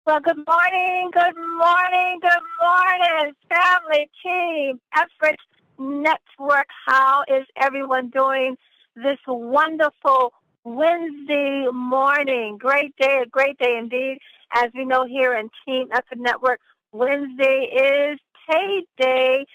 Well, good morning, family, team, effort, network. How is everyone doing this wonderful Wednesday morning? Great day indeed. As we know here in Team Effort Network, Wednesday is payday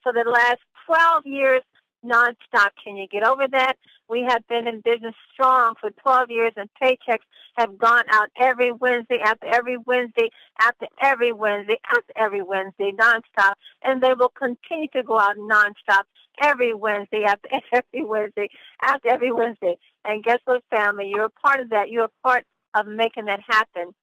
for the last 12 years, nonstop. Can you get over that? We have been in business strong for 12 years, and paychecks have gone out every Wednesday, after every Wednesday, after every Wednesday, after every Wednesday, nonstop. And they will continue to go out nonstop every Wednesday, after every Wednesday, after every Wednesday. And guess what, family? You're a part of that. You're a part of making that happen.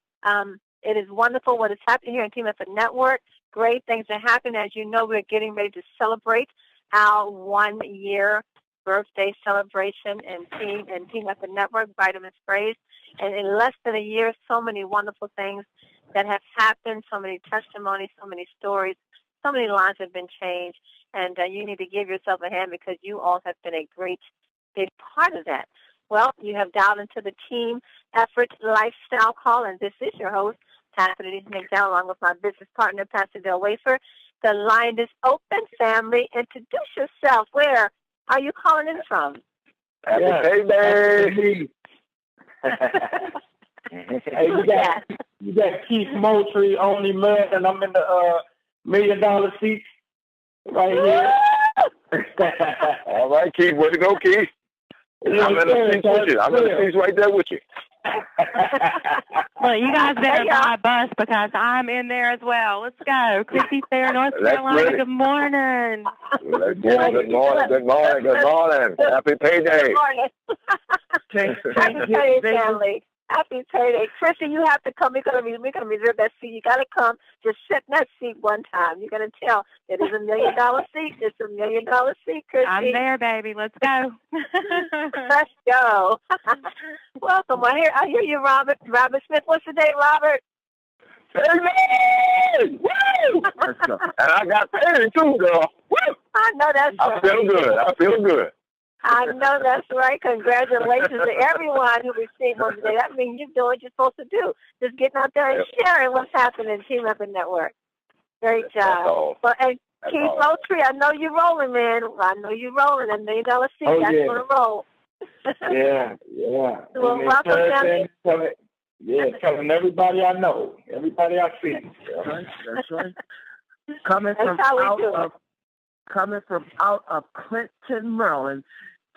It is wonderful what is happening here in Team Effort Network. Great things are happening. As you know, we're getting ready to celebrate our 1-year birthday celebration and Team Effort Network, Vitamin Sprays. And in less than a year, so many wonderful things that have happened, so many testimonies, so many stories, so many lives have been changed. And you need to give yourself a hand because you all have been a great big part of that. Well, you have dialed into the Team Effort Lifestyle Call, and this is your host, Pastor Denise McDowell, along with my business partner, Pastor Del Wafer. The line is open, family. Introduce yourself. Where are you calling in from? Happy payday. Hey, you got Keith Moultrie, Only Man, and I'm in the $1 million seat right here. All right, Keith. Way to go, Keith. I'm in the seat with you. I'm in the seats right there with you. Well, you guys better buy a bus because I'm in there as well. Let's go. Chrissy Fair, North Carolina. Good morning. Good morning. Happy payday. Good morning. Happy payday, family. Happy payday. Chrissy, you have to come. We're gonna reserve that seat. You gotta come. Just sit in that seat one time. You're gonna tell it is $1 million seat. It's $1 million seat, Chrissy. I'm there, baby. Let's go. Let's go. Welcome. I hear you, Robert. Robert Smith. What's your name, Robert? Payday! Woo! And I got paid too, girl. Woo! I know that's right. I feel good. I know that's right. Congratulations to everyone who received one today. That means you're doing what you're supposed to do. Just getting out there and sharing what's happening in Team Effort Network. Great job. Well, and Keith Moultrie, I know you're rolling, man. I know you're rolling. $1 million seat, that's going to roll. Yeah. Well, welcome, family. Telling everybody I know, everybody I see. That's right. Coming from out of Clinton, Maryland,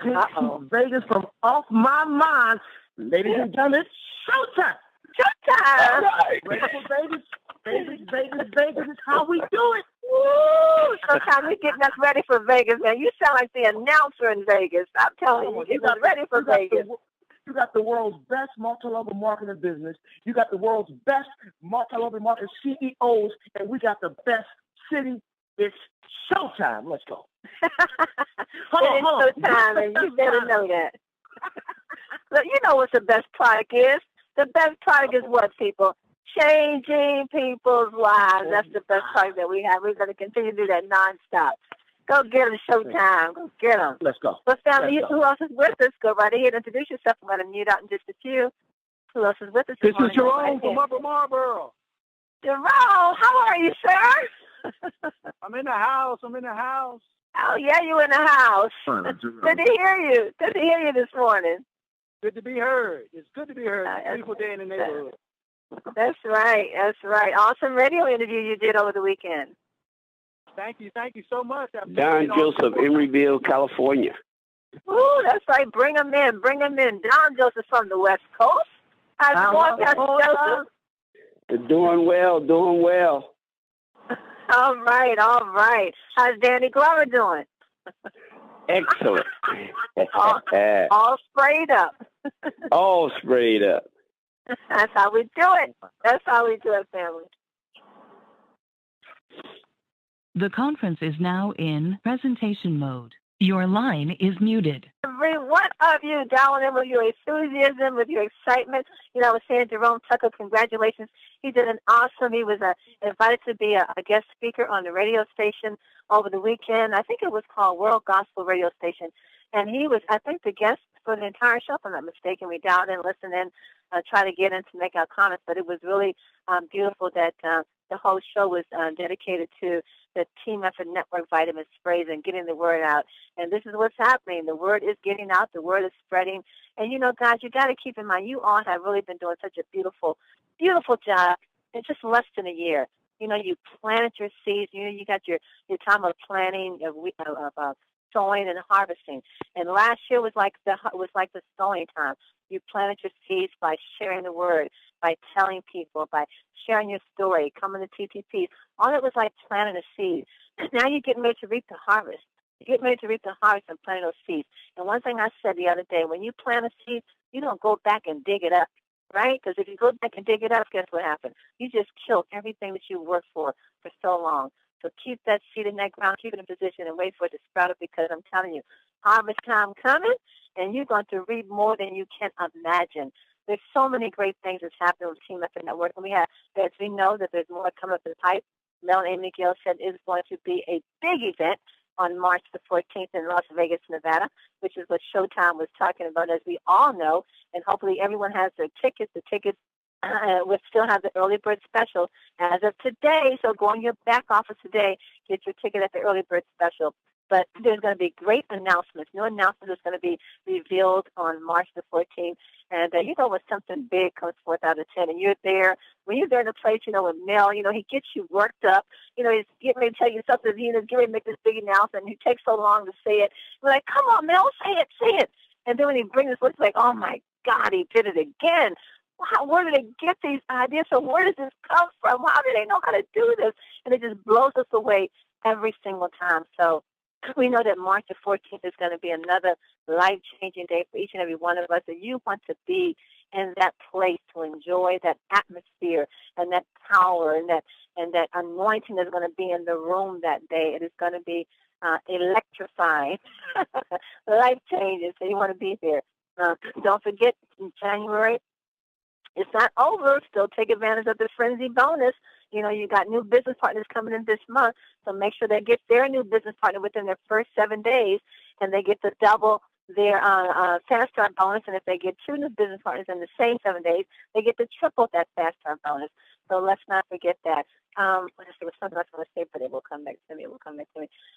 to Vegas from off my mind. Ladies and gentlemen, showtime. Showtime. All right. Ready for Vegas is how we do it. Woo! Sometimes we're getting us ready for Vegas, man. You sound like the announcer in Vegas. I'm telling you, getting us ready for Vegas. You got the world's best multi-level marketing business. You got the world's best multi-level marketing CEOs, and we got the best city. It's showtime. Let's go. It's showtime, and you better know that. Look, you know what the best product is? The best product is what, people? Changing people's lives. That's the best product that we have. We're going to continue to do that nonstop. Go get them, showtime. Go get them. Let's go. But family, who else is with us? Go right ahead and introduce yourself. I'm going to mute out in just a few. Who else is with us? This is Jerome from Upper Marlboro. Jerome, how are you, sir? I'm in the house. Oh, yeah, you in the house. Good to hear you. Good to hear you this morning. Good to be heard. It's good to be heard. It's a beautiful day in the neighborhood. That's right. Awesome radio interview you did over the weekend. Thank you so much. Don Joseph, Emeryville, California. Ooh, that's right. Bring him in. Don Joseph from the West Coast. How's it going, Pastor Joseph? Doing well. All right. How's Danny Glover doing? Excellent. all sprayed up. All sprayed up. That's how we do it. Family. The conference is now in presentation mode. Your line is muted. Every one of you dialing in with your enthusiasm, with your excitement. You know, I was saying Jerome Tucker, congratulations. He did he was invited to be a guest speaker on the radio station over the weekend. I think it was called World Gospel Radio Station. And he was, I think, the guest for the entire show, if I'm not mistaken. We dialed in, listened in. try to get in to make our comments, but it was really beautiful that the whole show was dedicated to the Team Effort Network vitamin sprays and getting the word out. And this is what's happening. The word is getting out. The word is spreading. And, guys, you got to keep in mind, you all have really been doing such a beautiful, beautiful job in just less than a year. You planted your seeds. You got your time of planting, of sowing and harvesting. And last year was like the sowing time. You planted your seeds by sharing the word, by telling people, by sharing your story, coming to TTPs. All it was like planting a seed. Now you're getting ready to reap the harvest. You're getting ready to reap the harvest and planting those seeds. And one thing I said the other day, when you plant a seed, you don't go back and dig it up, right? Because if you go back and dig it up, guess what happens? You just killed everything that you worked for so long. So keep that seed in that ground, keep it in position, and wait for it to sprout up, because I'm telling you, harvest time coming, and you're going to reap more than you can imagine. There's so many great things that's happening with Team Effort Network, and as we know that there's more coming up the pipe. Mel and Amy Gill said is going to be a big event on March the 14th in Las Vegas, Nevada, which is what Showtime was talking about, as we all know, and hopefully everyone has their tickets. The tickets we still have the early bird special as of today, so go on your back office today, get your ticket at the early bird special. But there's going to be great announcements. New announcements is going to be revealed on March the 14th. And when something big comes forth out of 10, and you're there, when you're there in the place, with Mel, he gets you worked up. He's getting ready to tell you something. He's getting ready to make this big announcement, and he takes so long to say it. We're like, come on, Mel, say it. And then when he brings us, it's like, oh, my God, he did it again. Where do they get these ideas? So where does this come from? How do they know how to do this? And it just blows us away every single time. So we know that March the 14th is going to be another life-changing day for each and every one of us. And you want to be in that place to enjoy that atmosphere and that power and that anointing that's going to be in the room that day. It is going to be electrifying, life-changing. So you want to be there. Don't forget, in January, it's not over. Still take advantage of the frenzy bonus. You got new business partners coming in this month, so make sure they get their new business partner within their first 7 days, and they get to double their fast start bonus. And if they get 2 new business partners in the same 7 days, they get to triple that fast start bonus. So let's not forget that. There was something I was going to say, but it will come back to me.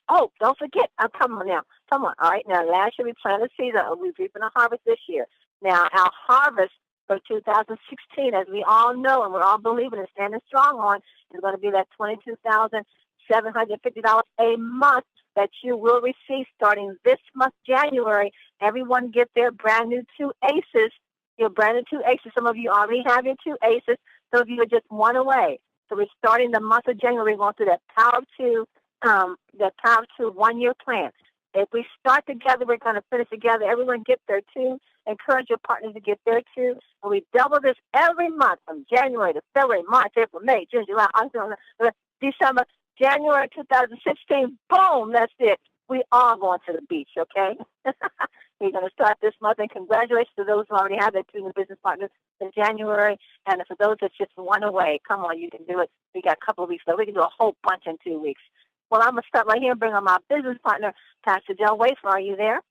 Oh, don't forget. Come on now. Come on. All right. Now, last year we planted seeds. We're reaping a harvest this year. Now, our harvest for 2016, as we all know and we're all believing and standing strong on, is going to be that $22,750 a month that you will receive starting this month, January. Everyone get their brand new 2 ACEs, your brand new 2 ACEs. Some of you already have your 2 ACEs. Some of you are just 1 away. So we're starting the month of January. We're going through that Power of 2 1-year plan. If we start together, we're going to finish together. Everyone get their 2. Encourage your partners to get their 2. And we double this every month from January to February, March, April, May, June, July, August, December, January 2016. Boom, that's it. We are going to the beach, okay? We're going to start this month. And congratulations to those who already have their 2 new business partners in January. And for those that's just 1 away, come on, you can do it. We got a couple of weeks left. We can do a whole bunch in 2 weeks. Well, I'm going to start right here and bring on my business partner, Pastor Del Wafer. Are you there?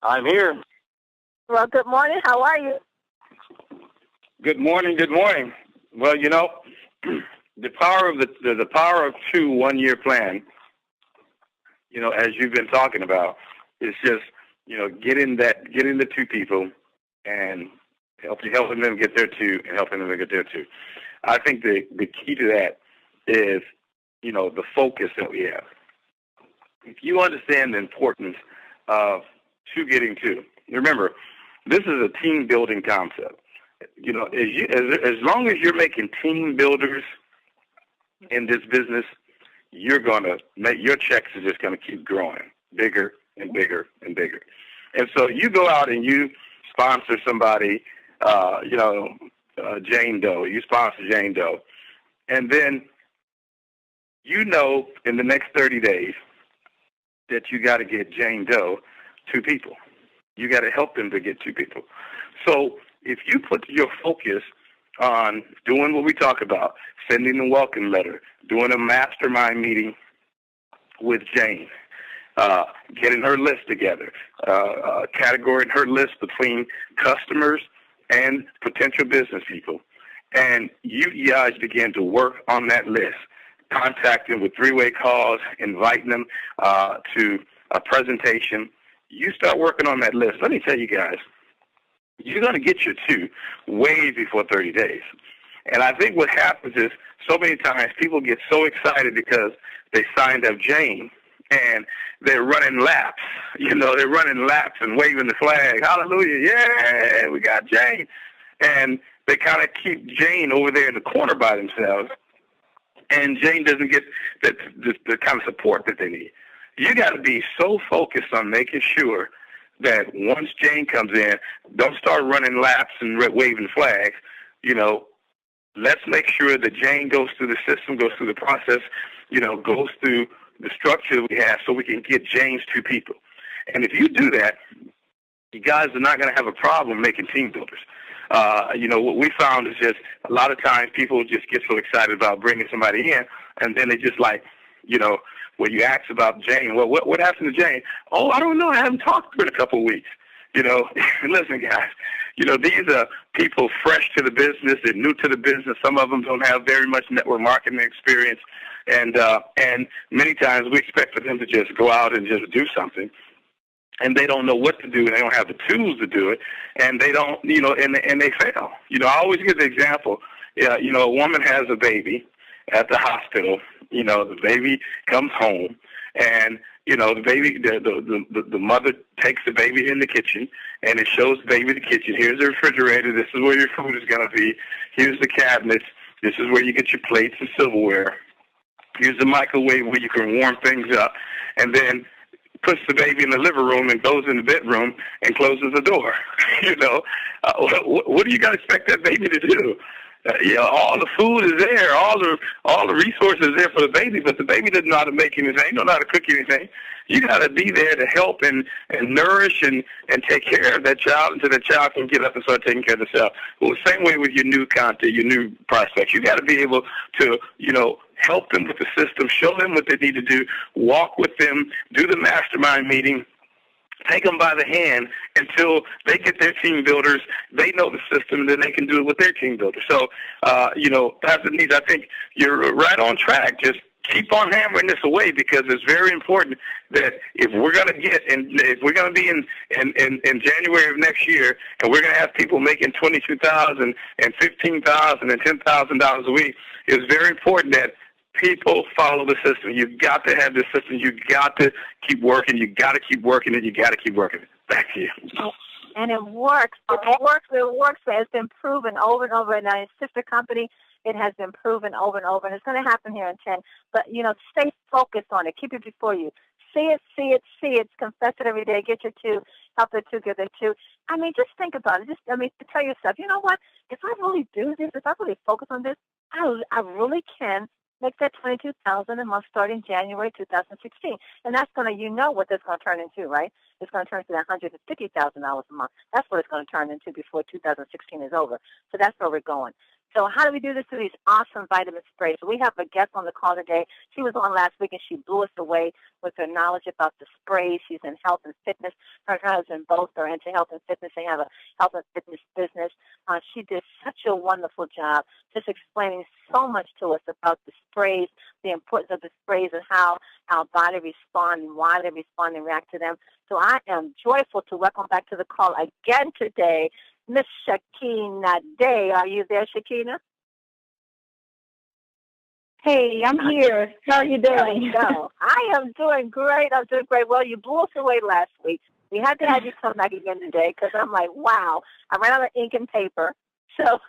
I'm here. Well, good morning. How are you? Good morning. Well, the power of the power of 2 1-year plan, as you've been talking about, is just, getting the 2 people and helping them get their 2 and helping them get their 2. I think the key to that is, the focus that we have. If you understand the importance of 2 getting 2, remember, this is a team building concept. As long as you're making team builders in this business, you're going to make your checks are just going to keep growing bigger and bigger and bigger. And so you go out and you sponsor somebody, Jane Doe. You sponsor Jane Doe, and then in the next 30 days that you got to get Jane Doe 2 people. You got to help them to get 2 people. So if you put your focus on doing what we talk about, sending a welcome letter, doing a mastermind meeting with Jane, getting her list together, categorizing her list between customers and potential business people. And you guys begin to work on that list, contacting with three-way calls, inviting them to a presentation. You start working on that list. Let me tell you guys, you're going to get your two way before 30 days. And I think what happens is so many times people get so excited because they signed up Jane, and they're running laps. You know, they're running laps and waving the flag. Hallelujah. Yeah, we got Jane. And they kind of keep Jane over there in the corner by themselves. And Jane doesn't get the kind of support that they need. You got to be so focused on making sure that once Jane comes in, don't start running laps and waving flags. You know, let's make sure that Jane goes through the system, goes through the process, you know, goes through the structure that we have so we can get Jane's two people. And if you do that, you guys are not going to have a problem making team builders. You know, what we found is just a lot of times people just get so excited about bringing somebody in, and then they just like, you know, when you ask about Jane, well, what happened to Jane? Oh, I don't know. I haven't talked to her in a couple of weeks. You know, listen, guys, you know, these are people fresh to the business. They're new to the business. Some of them don't have very much network marketing experience. And many times we expect for them to just go out and just do something. And they don't know what to do, and they don't have the tools to do it, and they don't, you know, and they fail. You know, I always give the example, you know, a woman has a baby at the hospital, you know, the baby comes home, and, you know, the baby, the mother takes the baby in the kitchen, and it shows the baby the kitchen. Here's the refrigerator. This is where your food is going to be. Here's the cabinets. This is where you get your plates and silverware. Here's the microwave where you can warm things up, and then puts the baby in the living room and goes in the bedroom and closes the door. You know, what do you got to expect that baby to do? You know, all the food is there, all the resources are there for the baby, but the baby doesn't know how to make anything, don't know how to cook anything. You got to be there to help and nourish and take care of that child until that child can get up and start taking care of themselves. Well, the same way with your new content, your new prospects. You got to be able to, you know, help them with the system, show them what they need to do, walk with them, do the mastermind meeting, take them by the hand until they get their team builders. They know the system, and then they can do it with their team builders. So, you know, Pastor Denise, I think you're right on track. Just keep on hammering this away, because it's very important that if we're going to get, and if we're going to be in January of next year, and we're going to have people making $22,000 and $15,000 and $10,000 a week, it's very important that people follow the system. You've got to have this system. You've got to keep working. You've got to keep working it. You've got to keep working it. Back to you. And it works. It works. It's been proven over and over. In our sister company, it has been proven over and over. And it's going to happen here in 10. But, you know, stay focused on it. Keep it before you. See it. Confess it every day. Get your two. Help the two. Give the two. I mean, just think about it. Tell yourself, you know what? If I really do this, if I really focus on this, I really can make that $22,000 a month starting January 2016. And that's going to, you know what that's going to turn into, right? It's going to turn into $150,000 a month. That's what it's going to turn into before 2016 is over. So that's where we're going. So how do we do this through these awesome vitamin sprays? So we have a guest on the call today. She was on last week, and she blew us away with her knowledge about the sprays. She's in health and fitness. Her and her husband both are into health and fitness. They have a health and fitness business. She did such a wonderful job just explaining so much to us about the sprays, the importance of the sprays, and how our body responds and why they respond and react to them. So I am joyful to welcome back to the call again today, Miss Shakena Day. Are you there, Shakena? Hey, I'm here. How are you doing? I am doing great. Well, you blew us away last week. We had to have you come back again today, because I'm like, wow, I ran out of ink and paper. So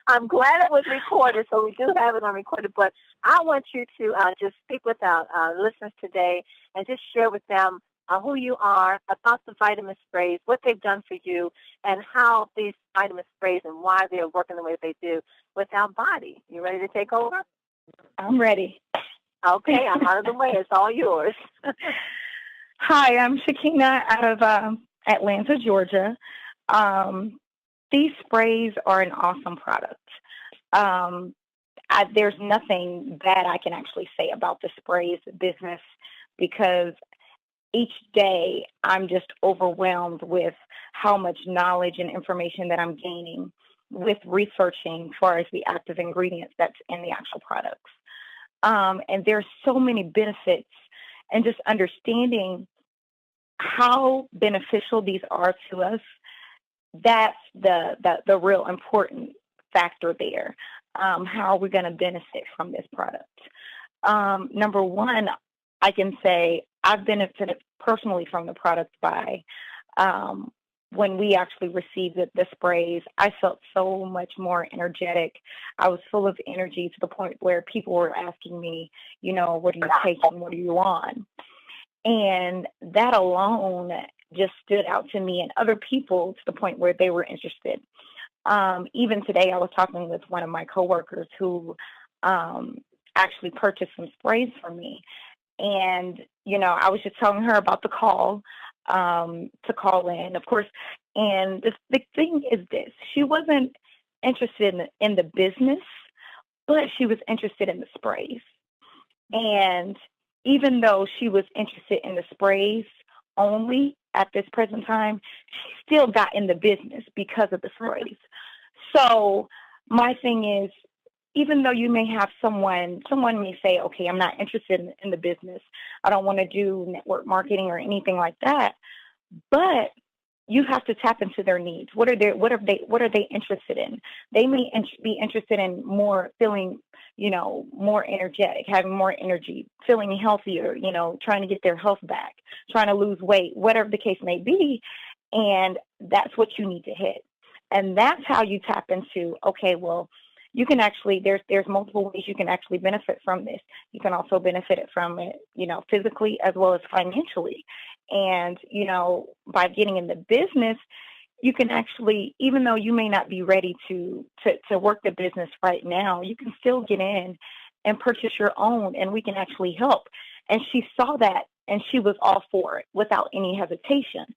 I'm glad it was recorded, so we do have it on recorded. But I want you to just speak with our listeners today and just share with them who you are, about the vitamin sprays, what they've done for you, and how these vitamin sprays and why they're working the way they do with our body. You ready to take over? I'm ready. Okay, I'm out of the way. It's all yours. Hi, I'm Shakena out of Atlanta, Georgia. These sprays are an awesome product. There's nothing bad I can actually say about the sprays business. because each day I'm just overwhelmed with how much knowledge and information that I'm gaining with researching as far as the active ingredients that's in the actual products. And there's so many benefits, and just understanding how beneficial these are to us, that's the real important factor there. How are we going to benefit from this product? Number one, I can say I've benefited personally from the product by when we actually received the sprays, I felt so much more energetic. I was full of energy to the point where people were asking me, what are you taking? What are you on? And that alone just stood out to me and other people to the point where they were interested. Even today, I was talking with one of my coworkers who actually purchased some sprays from me. And, I was just telling her about the call to call in, of course. And the thing is this, she wasn't interested in the business, but she was interested in the sprays. And even though she was interested in the sprays only at this present time, she still got in the business because of the sprays. So my thing is, even though you may have someone may say, okay, I'm not interested in the business, I don't want to do network marketing or anything like that, but you have to tap into their needs. What are they interested in? They may be interested in more feeling, more energetic, having more energy, feeling healthier, trying to get their health back, trying to lose weight, whatever the case may be. And that's what you need to hit. And that's how you tap into, okay, well, you can actually, there's multiple ways you can actually benefit from this. You can also benefit from it, physically as well as financially. And, by getting in the business, you can actually, even though you may not be ready to work the business right now, you can still get in and purchase your own, and we can actually help. And she saw that, and she was all for it without any hesitation.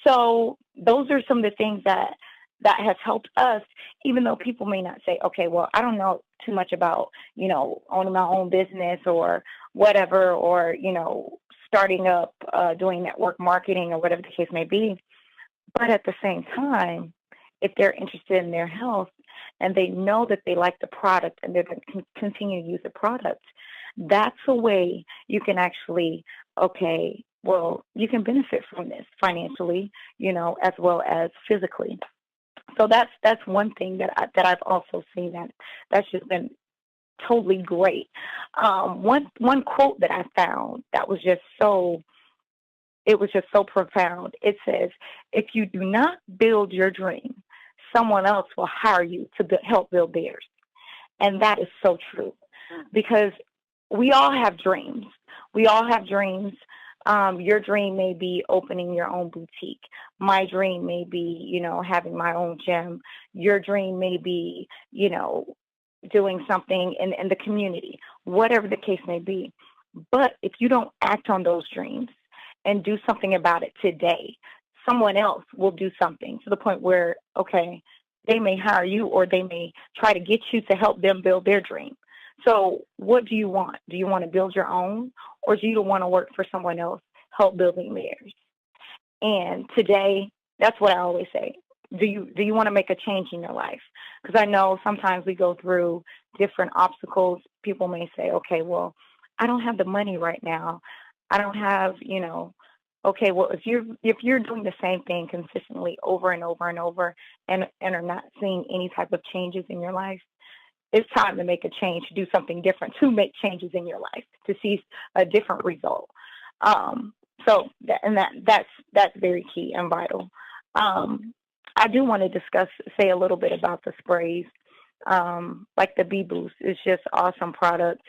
So those are some of the things that has helped us, even though people may not say, okay, well, I don't know too much about, owning my own business or whatever, or, starting up, doing network marketing or whatever the case may be. But at the same time, if they're interested in their health and they know that they like the product and they're going to continue to use the product, that's a way you can actually, okay, well, you can benefit from this financially, as well as physically. So that's one thing that I've also seen that's just been totally great. One quote that I found that was just so profound. It says, "If you do not build your dream, someone else will hire you to help build theirs." And that is so true, because we all have dreams. We all have dreams. Your dream may be opening your own boutique. My dream may be, having my own gym. Your dream may be, doing something in the community, whatever the case may be. But if you don't act on those dreams and do something about it today, someone else will do something to the point where, okay, they may hire you, or they may try to get you to help them build their dream. So what do you want? Do you want to build your own, or do you want to work for someone else, help building theirs? And today, that's what I always say. Do you want to make a change in your life? Because I know sometimes we go through different obstacles. People may say, okay, well, I don't have the money right now. I don't have, okay, well, if you're doing the same thing consistently over and over and over and are not seeing any type of changes in your life, it's time to make a change, to do something different, to make changes in your life, to see a different result. That's very key and vital. I do want to say a little bit about the sprays. Like the B Boost is just awesome product.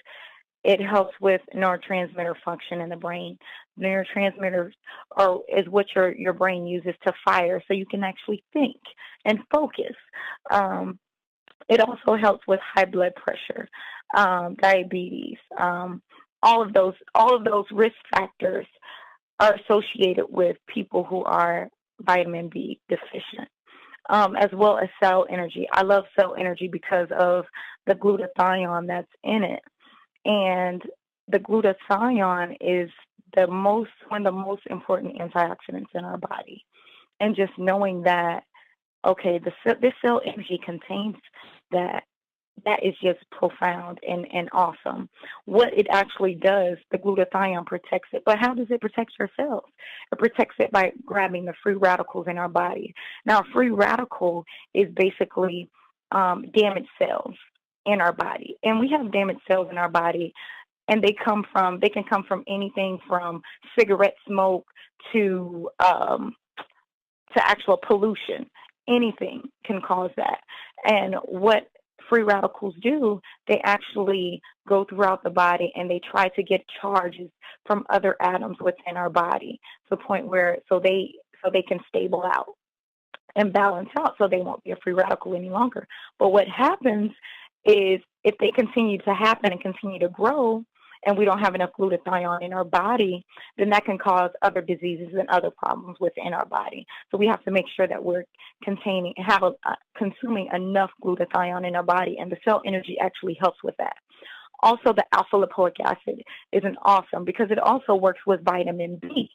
It helps with neurotransmitter function in the brain. Neurotransmitters is what your brain uses to fire, so you can actually think and focus. It also helps with high blood pressure, diabetes. All of those risk factors are associated with people who are vitamin B deficient, as well as cell energy. I love cell energy because of the glutathione that's in it. And the glutathione is one of the most important antioxidants in our body. And just knowing that, okay, this cell energy contains that is just profound and awesome. What it actually does, the glutathione protects it. But how does it protect your cells? It protects it by grabbing the free radicals in our body. Now, a free radical is basically damaged cells in our body. And we have damaged cells in our body, and they can come from anything from cigarette smoke to actual pollution. Anything can cause that. And what free radicals do, they actually go throughout the body and they try to get charges from other atoms within our body to the point where so they can stable out and balance out, so they won't be a free radical any longer. But what happens is if they continue to happen and continue to grow, and we don't have enough glutathione in our body, then that can cause other diseases and other problems within our body. So we have to make sure that we're consuming enough glutathione in our body, and the cell energy actually helps with that. Also, the alpha lipoic acid is awesome because it also works with vitamin B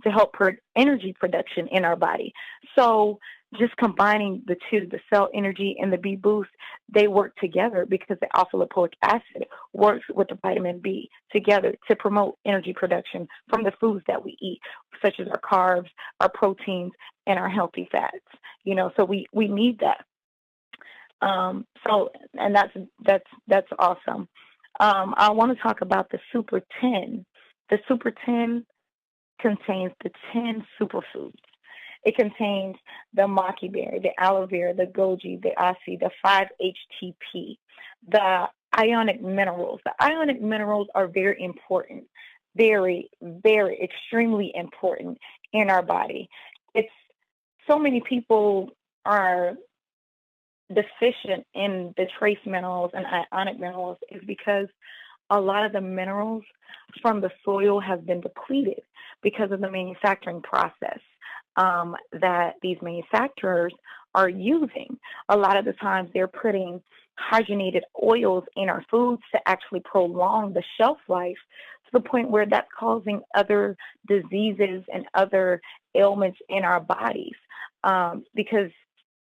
to help energy production in our body. So just combining the two, the cell energy and the B boost, they work together because the alpha lipoic acid works with the vitamin B together to promote energy production from the foods that we eat, such as our carbs, our proteins, and our healthy fats. So we need that. And that's awesome. I want to talk about the Super 10. The Super 10 contains the 10 superfoods. It contains the maki berry, the aloe vera, the goji, the asi, the 5-HTP, the ionic minerals. The ionic minerals are very important, very, very extremely important in our body. It's so many people are deficient in the trace minerals and ionic minerals is because a lot of the minerals from the soil have been depleted because of the manufacturing process that these manufacturers are using. A lot of the times they're putting hydrogenated oils in our foods to actually prolong the shelf life to the point where that's causing other diseases and other ailments in our bodies because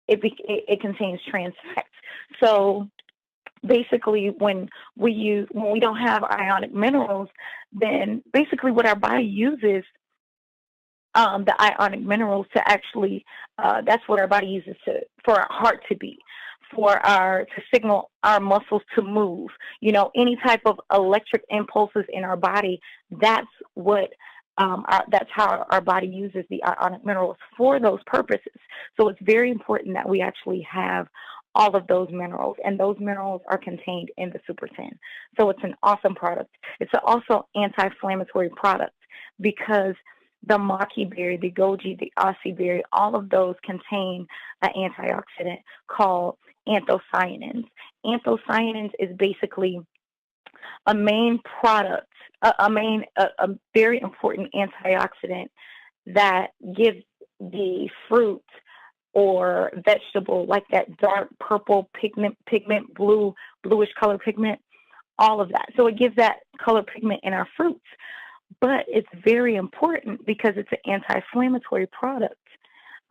it contains trans fats. So basically, when we don't have ionic minerals, then basically what our body uses the ionic minerals to actually that's what our body uses for our heart to beat, to signal our muscles to move. Any type of electric impulses in our body. That's how our body uses the ionic minerals for those purposes. So it's very important that we actually have all of those minerals, and those minerals are contained in the Super 10. So it's an awesome product. It's also anti-inflammatory product because the maki berry, the goji, the asi berry, all of those contain an antioxidant called anthocyanins. Anthocyanins is basically a main product, a very important antioxidant that gives the fruit or vegetable like that dark purple pigment, bluish color pigment, all of that. So it gives that color pigment in our fruits. But it's very important because it's an anti-inflammatory product,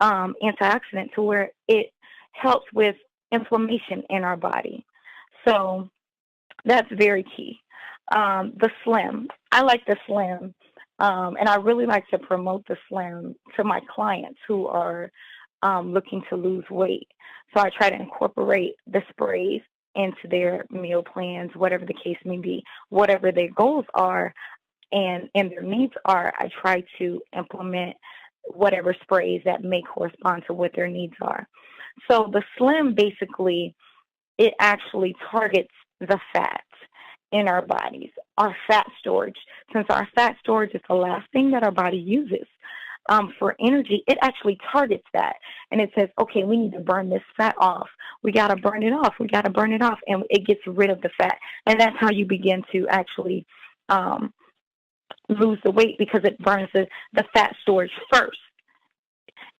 antioxidant, to where it helps with inflammation in our body. So that's very key. The Slim, I like the Slim, and I really like to promote the Slim to my clients who are looking to lose weight. So I try to incorporate the sprays into their meal plans, whatever the case may be, whatever their goals are and their needs are. I try to implement whatever sprays that may correspond to what their needs are. So the Slim, basically, it actually targets the fats in our bodies, our fat storage. Since our fat storage is the last thing that our body uses for energy, it actually targets that. And it says, okay, we need to burn this fat off. We got to burn it off. We got to burn it off. And it gets rid of the fat. And that's how you begin to actually lose the weight, because it burns the fat storage first.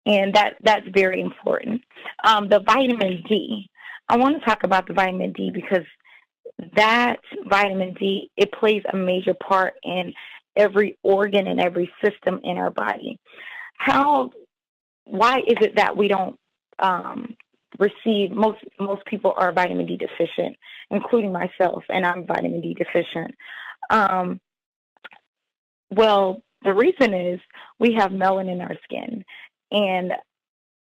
And that's very important. The vitamin D. I want to talk about the vitamin D because that vitamin D, it plays a major part in every organ and every system in our body. Why is it that we don't receive, most people are vitamin D deficient, including myself, and I'm vitamin D deficient. Well, the reason is we have melanin in our skin, and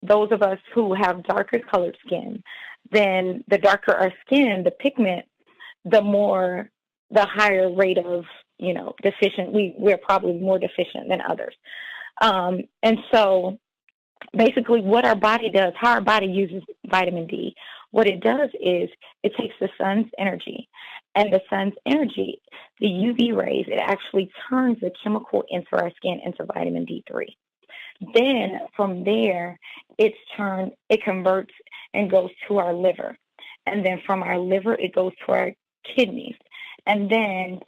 those of us who have darker colored skin, then the darker our skin, the pigment, the higher rate of, deficient. We're probably more deficient than others. And so basically what our body does, how our body uses vitamin D, what it does is it takes the sun's energy, and the sun's energy, the UV rays, it actually turns the chemical into our skin into vitamin D3. Then from there, it converts and goes to our liver. And then from our liver, it goes to our kidneys. And then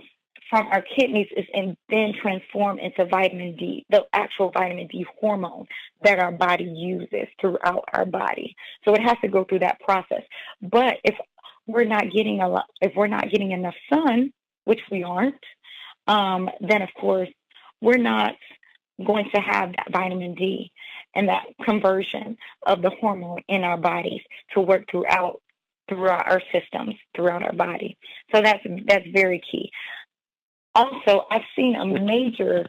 from our kidneys is then transformed into vitamin D, the actual vitamin D hormone that our body uses throughout our body. So it has to go through that process. But if we're not getting enough sun, which we aren't, then of course we're not going to have that vitamin D and that conversion of the hormone in our bodies to work throughout our systems, throughout our body. So that's very key. Also, I've seen a major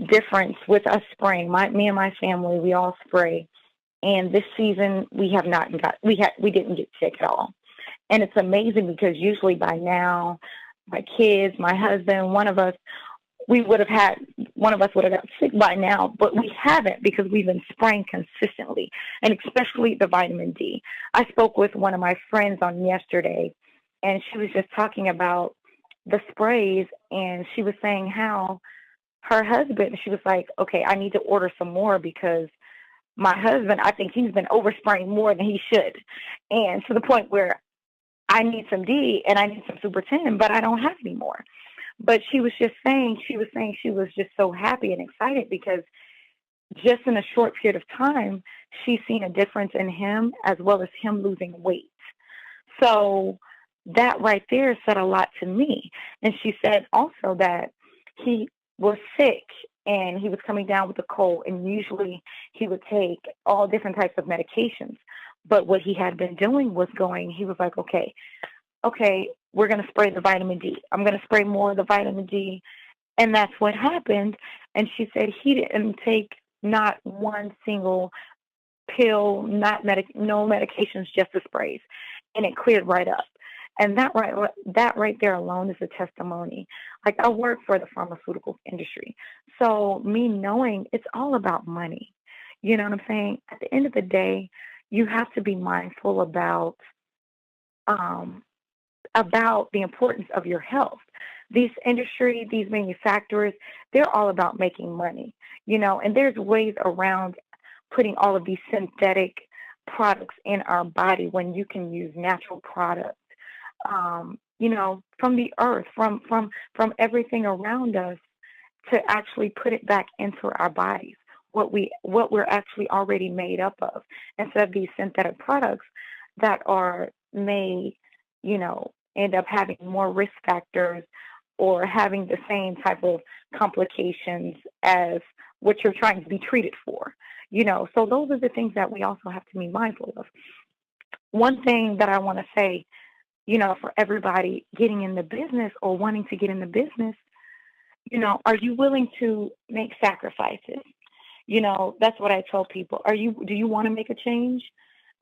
difference with us spraying. Me and my family, we all spray, and this season we didn't get sick at all. And it's amazing because usually by now, my kids, my husband, one of us would have got sick by now, but we haven't because we've been spraying consistently, and especially the vitamin D. I spoke with one of my friends on yesterday, and she was just talking about the sprays, and she was saying how her husband, she was like, okay, I need to order some more because my husband, I think he's been overspraying more than he should. And to the point where I need some D and I need some Super 10, but I don't have any more. But she was saying she was just so happy and excited because just in a short period of time, she's seen a difference in him as well as him losing weight. So that right there said a lot to me. And she said also that he was sick and he was coming down with a cold, and usually he would take all different types of medications. But what he had been doing was he was like, okay, we're going to spray the vitamin D. I'm going to spray more of the vitamin D. And that's what happened. And she said he didn't take not one single pill, no medications, just the sprays. And it cleared right up. And that right there alone is a testimony. Like, I work for the pharmaceutical industry. So me knowing it's all about money. You know what I'm saying? At the end of the day, you have to be mindful about the importance of your health. These industry, these manufacturers, they're all about making money, and there's ways around putting all of these synthetic products in our body when you can use natural products, from the earth, from everything around us, to actually put it back into our bodies, what we're actually already made up of, instead of these synthetic products that are may, end up having more risk factors or having the same type of complications as what you're trying to be treated for, So those are the things that we also have to be mindful of. One thing that I want to say, for everybody getting in the business or wanting to get in the business, are you willing to make sacrifices? That's what I tell people. Do you want to make a change?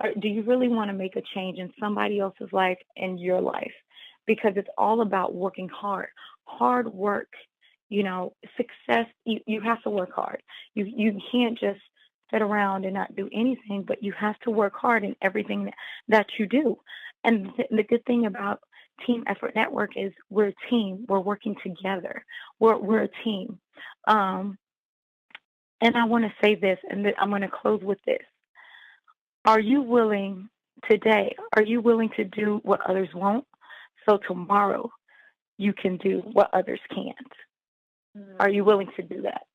Or do you really want to make a change in somebody else's life and your life? Because it's all about working hard. Hard work, success, you have to work hard. You can't just sit around and not do anything, but you have to work hard in everything that you do. And the good thing about Team Effort Network is we're a team. We're working together. We're a team. And I want to say this, and I'm going to close with this. Are you willing to do what others won't, so tomorrow you can do what others can't? Mm-hmm. Are you willing to do that?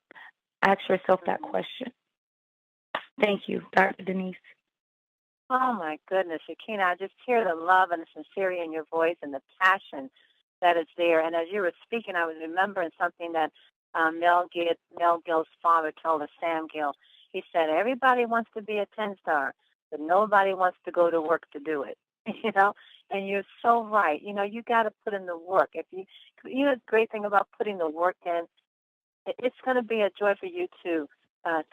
Ask yourself that question. Thank you, Dr. Denise. Oh, my goodness, Shakena, I just hear the love and the sincerity in your voice and the passion that is there. And as you were speaking, I was remembering something that Mel Gill's father told us, Sam Gill. He said, everybody wants to be a 10-star, but nobody wants to go to work to do it. And you're so right. You got to put in the work. The great thing about putting the work in, it's going to be a joy for you to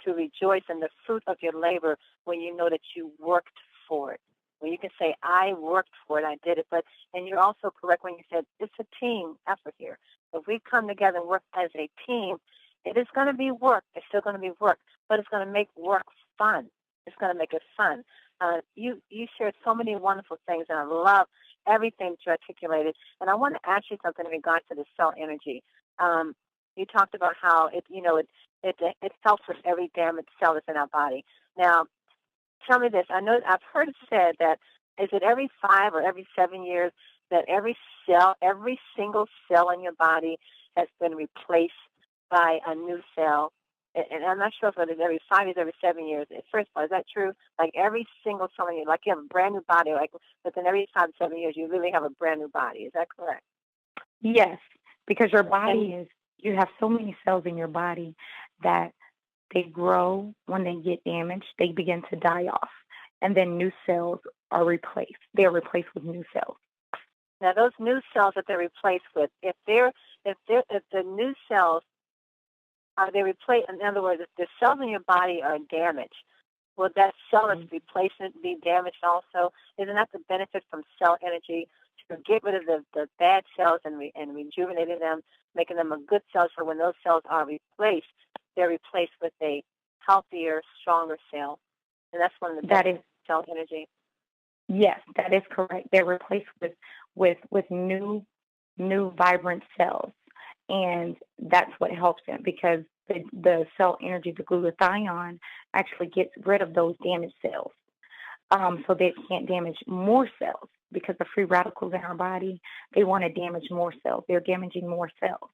rejoice in the fruit of your labor when you know that you worked for it. When you can say, I worked for it, I did it. And you're also correct when you said it's a team effort here. If we come together and work as a team, it is going to be work. It's still going to be work, but it's going to make work fun. It's going to make it fun. You shared so many wonderful things, and I love everything that you articulated. And I want to ask you something in regards to the cell energy. You talked about how it helps with every damaged cell that's in our body. Now, tell me this. I know I've heard it said that is it every 5 or every 7 years that every single cell in your body has been replaced by a new cell. And I'm not sure if it is every 5 years, every 7 years. First of all, is that true? Like every single cell in you, like you have a brand new body, like within every 5 to 7 years, you really have a brand new body. Is that correct? Yes, because your body you have so many cells in your body that they grow. When they get damaged, they begin to die off, and then new cells are replaced. They are replaced with new cells. Now, those new cells that they're replaced with, if the new cells are they replaced? In other words, if the cells in your body are damaged, will that cell that's replacement be damaged also? Isn't that the benefit from cell energy, to get rid of the bad cells and rejuvenating them, making them a good cells, so when those cells are replaced, they're replaced with a healthier, stronger cell? And that's one of the benefits of cell energy. Yes, that is correct. They're replaced with new vibrant cells, and that's what helps them, because the cell energy, the glutathione, actually gets rid of those damaged cells, so they can't damage more cells, because the free radicals in our body, they want to damage more cells. They're damaging more cells,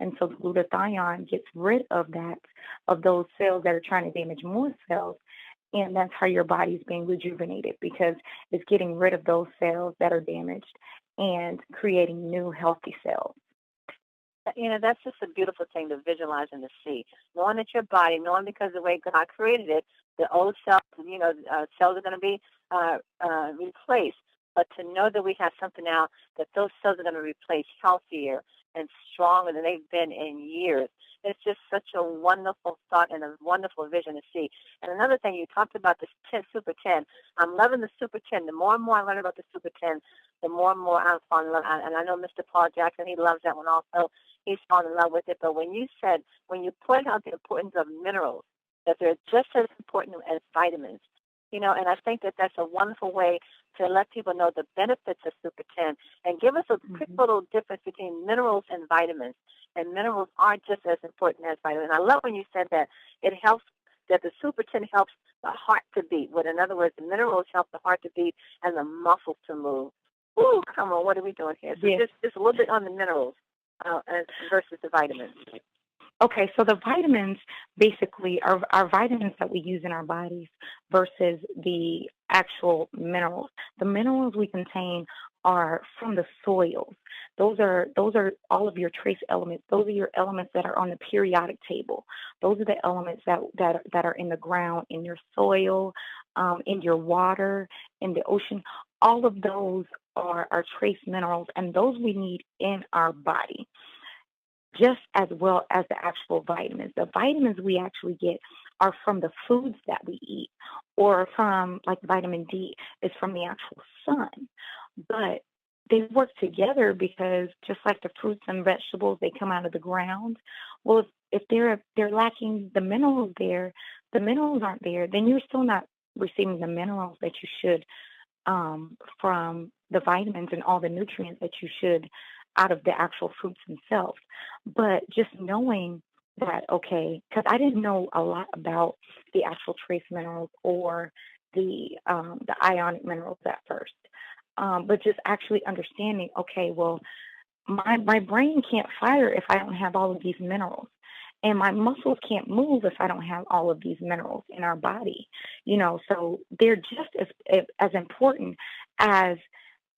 and so the glutathione gets rid of those cells that are trying to damage more cells. And that's how your body's being rejuvenated, because it's getting rid of those cells that are damaged and creating new healthy cells. That's just a beautiful thing to visualize and to see. Knowing that your body, knowing because of the way God created it, the old cells, cells are going to be replaced. But to know that we have something now that those cells are going to replace healthier and stronger than they've been in years. It's just such a wonderful thought and a wonderful vision to see. And another thing, you talked about this Super 10. I'm loving the Super 10. The more and more I learn about the Super 10, the more and more I'm falling in love. And I know Mr. Paul Jackson, he loves that one also. He's fallen in love with it. But when you point out the importance of minerals, that they're just as important as vitamins, and I think that that's a wonderful way to let people know the benefits of Super 10 and give us a quick little difference between minerals and vitamins. And minerals are just as important as vitamins. I love when you said that it helps, that the Super 10 helps the heart to beat. In other words, the minerals help the heart to beat and the muscles to move. Ooh, come on, what are we doing here? So just a little bit on the minerals versus the vitamins. Okay, so the vitamins basically are vitamins that we use in our bodies versus the actual minerals. The minerals we contain are from the soils. Those are all of your trace elements. Those are your elements that are on the periodic table. Those are the elements that are in the ground, in your soil, in your water, in the ocean. All of those are trace minerals, and those we need in our body, just as well as the actual vitamins. The vitamins we actually get are from the foods that we eat, or from, like vitamin D, is from the actual sun. But they work together, because just like the fruits and vegetables, they come out of the ground. Well, if they're lacking the minerals there, the minerals aren't there, then you're still not receiving the minerals that you should from the vitamins and all the nutrients that you should out of the actual fruits themselves. But just knowing that, okay, because I didn't know a lot about the actual trace minerals or the ionic minerals at first. But just actually understanding, okay, well, my brain can't fire if I don't have all of these minerals. And my muscles can't move if I don't have all of these minerals in our body. So they're just as important as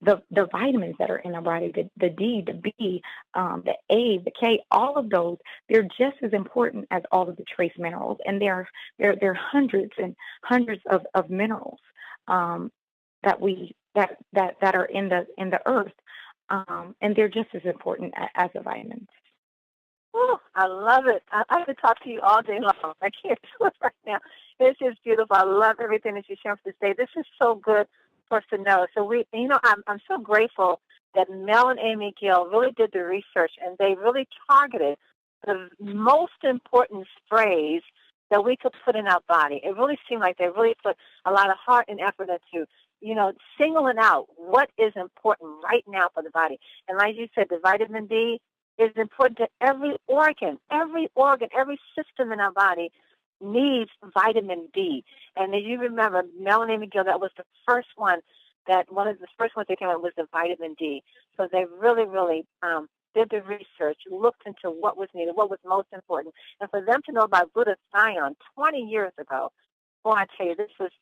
the vitamins that are in our body, the D, the B, the A, the K, all of those, they're just as important as all of the trace minerals. And there are hundreds and hundreds of minerals that are in the earth, and they're just as important as the vitamins. Oh, I love it. I could talk to you all day long. I can't do it right now. It's just beautiful. I love everything that you share for this day. This is so good for us to know. So I'm so grateful that Mel and Amy Gill really did the research, and they really targeted the most important sprays that we could put in our body. It really seemed like they really put a lot of heart and effort into, singling out what is important right now for the body. And like you said, the vitamin D is important to every organ, every system in our body needs vitamin D. And as you remember, Mel and Amy Gill, that was the first one, one of the first ones they came out was the vitamin D. So they really, really did the research, looked into what was needed, what was most important. And for them to know about glutathione 20 years ago, boy, I tell you, this is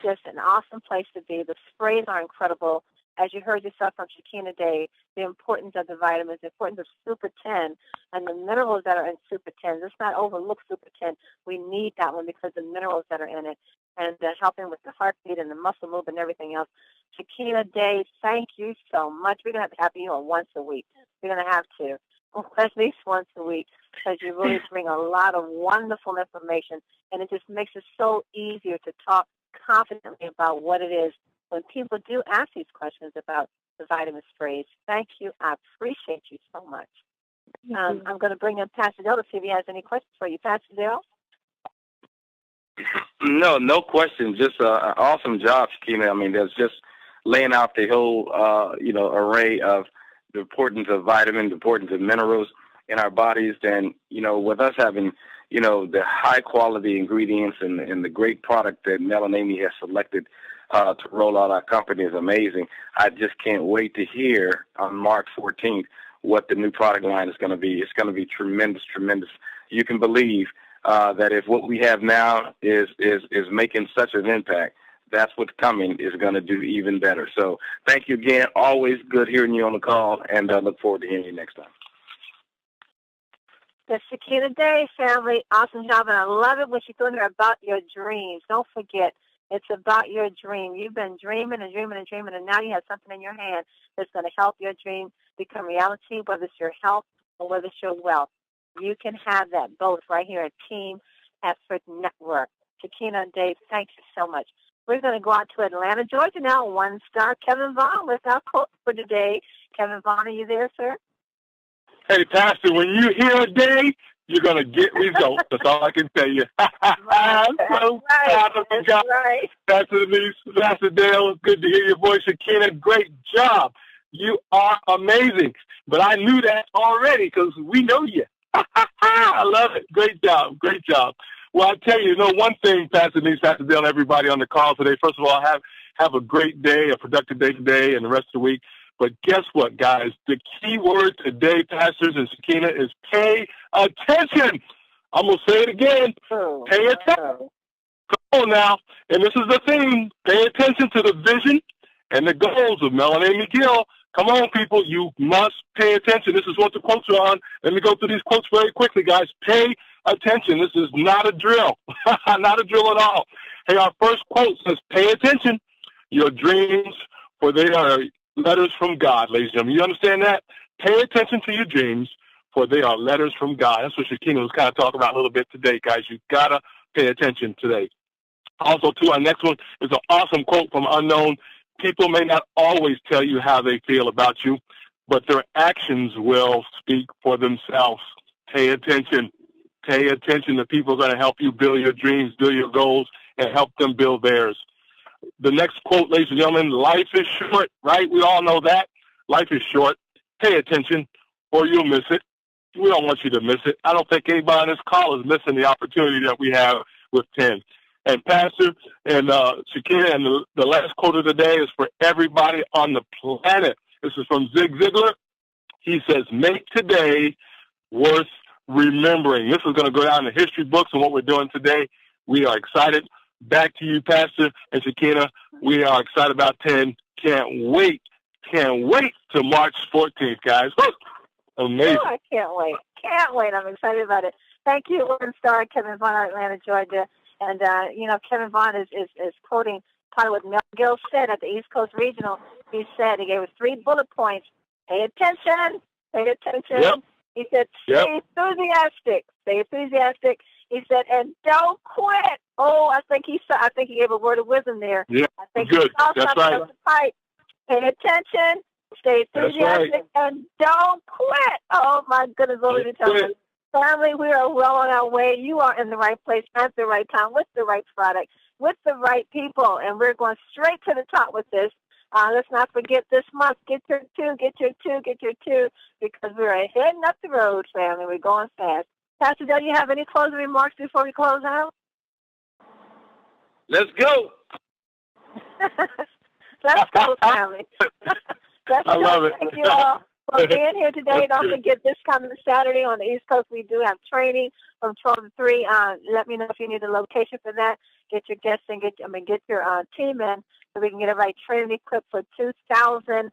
just an awesome place to be. The sprays are incredible. As you heard yourself from Shakena Day, the importance of the vitamins, the importance of Super 10, and the minerals that are in Super 10. Let's not overlook Super 10. We need that one because of the minerals that are in it, and helping with the heartbeat and the muscle movement and everything else. Shakena Day, thank you so much. We're going to have you on once a week. We're going to have to, at least once a week, because you really bring a lot of wonderful information, and it just makes it so easier to talk confidently about what it is when people do ask these questions about the vitamin sprays. Thank you. I appreciate you so much. I'm going to bring in Pastor Dale to see if he has any questions for you. Pastor Dale? No question. Just an awesome job, Shakena. I mean, there's just laying out the whole, array of the importance of vitamins, the importance of minerals in our bodies. And, with us having, the high-quality ingredients and the great product that Mel and Amy has selected to roll out our company is amazing. I just can't wait to hear on March 14th what the new product line is going to be. It's going to be tremendous, tremendous. You can believe that if what we have now is making such an impact, that's what's coming is going to do even better. So thank you again. Always good hearing you on the call, and I look forward to hearing you next time. The Shakena Day family, awesome job, and I love it when she's doing there about your dreams. Don't forget, it's about your dream. You've been dreaming and dreaming and dreaming, and now you have something in your hand that's going to help your dream become reality, whether it's your health or whether it's your wealth. You can have that both right here at Team Effort Network. Shakena and Dave, thank you so much. We're going to go out to Atlanta, Georgia now. One star Kevin Vaughn with our quote for today. Kevin Vaughn, are you there, sir? Hey, Pastor, when you hear a day, you're going to get results. That's all I can tell you. I'm so proud of you guys. Right. Pastor Denise, Pastor Dale, good to hear your voice. Shakena, great job. You are amazing. But I knew that already because we know you. I love it. Great job. Great job. Well, I tell you, one thing, Pastor Denise, Pastor Dale, everybody on the call today, first of all, have a great day, a productive day today and the rest of the week. But guess what, guys? The key word today, pastors and Shakena, is pay attention. I'm going to say it again. Pay attention. Come on now. And this is the thing. Pay attention to the vision and the goals of Mel and Amy Gill. Come on, people. You must pay attention. This is what the quotes are on. Let me go through these quotes very quickly, guys. Pay attention. This is not a drill. Not a drill at all. Hey, our first quote says, pay attention. Your dreams, for they are letters from God, ladies and gentlemen. You understand that? Pay attention to your dreams, for they are letters from God. That's what Shakena was kind of talking about a little bit today, guys. You got to pay attention today. Also, too, our next one is an awesome quote from Unknown. People may not always tell you how they feel about you, but their actions will speak for themselves. Pay attention. Pay attention to people who are going to help you build your dreams, build your goals, and help them build theirs. The next quote, ladies and gentlemen, life is short, right? We all know that. Life is short. Pay attention or you'll miss it. We don't want you to miss it. I don't think anybody on this call is missing the opportunity that we have with 10. And Pastor and Shakena, and the last quote of the day is for everybody on the planet. This is from Zig Ziglar. He says, make today worth remembering. This is going to go down in the history books and what we're doing today. We are excited Back to you, Pastor and Shakena. We are excited about 10. Can't wait till March 14th, guys. Amazing. Oh, I can't wait. Can't wait. I'm excited about it. Thank you, Lone Star, Kevin Vaughn, out of Atlanta, Georgia. And, Kevin Vaughn is quoting part of what Mel Gill said at the East Coast Regional. He said, he gave us 3 bullet points. Pay attention. Pay attention. Yep. He said, stay enthusiastic. Stay enthusiastic. He said, and don't quit. Oh, I think he gave a word of wisdom there. Yeah, I think good. He saw That's something right. else to fight. Pay attention. Stay enthusiastic, and don't quit. Oh, my goodness, what you tell us? Family, we are well on our way. You are in the right place at the right time with the right product, with the right people, and we're going straight to the top with this. Let's not forget this month, get your 2, because we're heading up the road, family. We're going fast. Pastor Dale, you have any closing remarks before we close out? Let's go. Let's go, family. I love it. Thank you all for being here today. Don't forget this coming Saturday on the East Coast, we do have training from 12 to 3. Let me know if you need a location for that. Get your guests and get your team in so we can get everybody trained and equipped for 2015.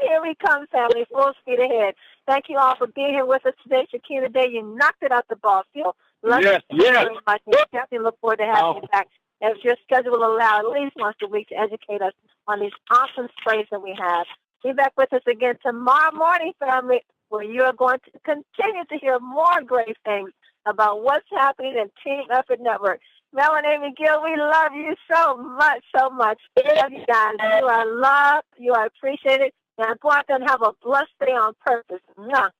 Here we come, family, full speed ahead. Thank you all for being here with us today. Shakena Day, you knocked it out the ball field. Yes. Very much. We definitely look forward to having you back. If your schedule will allow, at least once a week to educate us on these awesome sprays that we have. Be back with us again tomorrow morning, family, where you are going to continue to hear more great things about what's happening in Team Effort Network. Melanie McGill, we love you so much, so much. Love you guys. You are loved. You are appreciated. And go out there and have a blessed day on purpose. Mwah.